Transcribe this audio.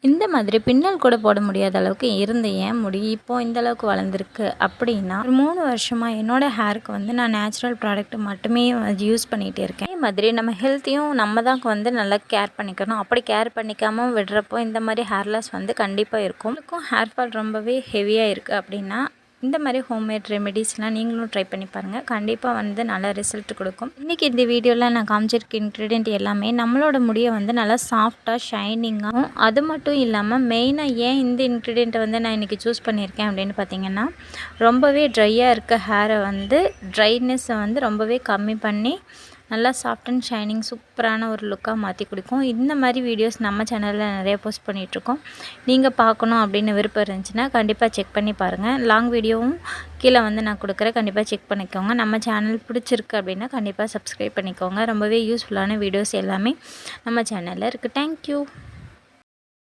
இந்த மாதிரி பின்னல் கூட போட முடியாத அளவுக்கு இருந்த ஏன் முடி இப்போது இந்த அளவுக்கு வளர்ந்துருக்கு அப்படின்னா, ஒரு 3 வருஷமாக என்னோடய ஹேருக்கு வந்து நான் நேச்சுரல் ப்ராடக்ட் மட்டுமே யூஸ் பண்ணிகிட்டே இருக்கேன். அதே மாதிரி நம்ம ஹெல்த்தையும் நம்ம தான் வந்து நல்லா கேர் பண்ணிக்கணும். அப்படி கேர் பண்ணிக்காமல் விடுறப்போ இந்த மாதிரி ஹேர் லாஸ் வந்து கண்டிப்பாக இருக்கும். இதுக்கும் ஹேர் ஃபால் ரொம்பவே ஹெவியாக இருக்குது அப்படின்னா, இந்த மாதிரி ஹோம்மேட் ரெமெடிஸ்லாம் நீங்களும் ட்ரை பண்ணி பாருங்கள். கண்டிப்பாக வந்து நல்ல ரிசல்ட் கொடுக்கும். இன்றைக்கி இந்த வீடியோவில் நான் காமிச்சிருக்க இன்க்ரீடியன்ட் எல்லாமே நம்மளோட முடியை வந்து நல்லா சாஃப்டாக ஷைனிங்காகவும், அது மட்டும் இல்லாமல் மெயினாக ஏன் இந்த இன்க்ரீடியண்ட்டை வந்து நான் இன்றைக்கி சூஸ் பண்ணியிருக்கேன் அப்படின்னு பார்த்தீங்கன்னா, ரொம்பவே ட்ரையாக இருக்க ஹேரை வந்து ட்ரைனஸை வந்து ரொம்பவே கம்மி பண்ணி நல்லா சாஃப்ட் அண்ட் ஷைனிங் சூப்பரான ஒரு லுக்காக மாற்றி கொடுக்கும். இந்த மாதிரி வீடியோஸ் நம்ம சேனலில் நிறைய போஸ்ட் பண்ணிகிட்ருக்கோம். நீங்கள் பார்க்கணும் அப்படின்னு விருப்பம் இருந்துச்சுன்னா கண்டிப்பாக செக் பண்ணி பாருங்கள். லாங் வீடியோவும் கீழே வந்து நான் கொடுக்குறேன், கண்டிப்பாக செக் பண்ணிக்கோங்க. நம்ம சேனல் பிடிச்சிருக்கு அப்படின்னா கண்டிப்பாக சப்ஸ்கிரைப் பண்ணிக்கோங்க. ரொம்பவே யூஸ்ஃபுல்லான வீடியோஸ் எல்லாமே நம்ம சேனலில் இருக்குது. தேங்க்யூ.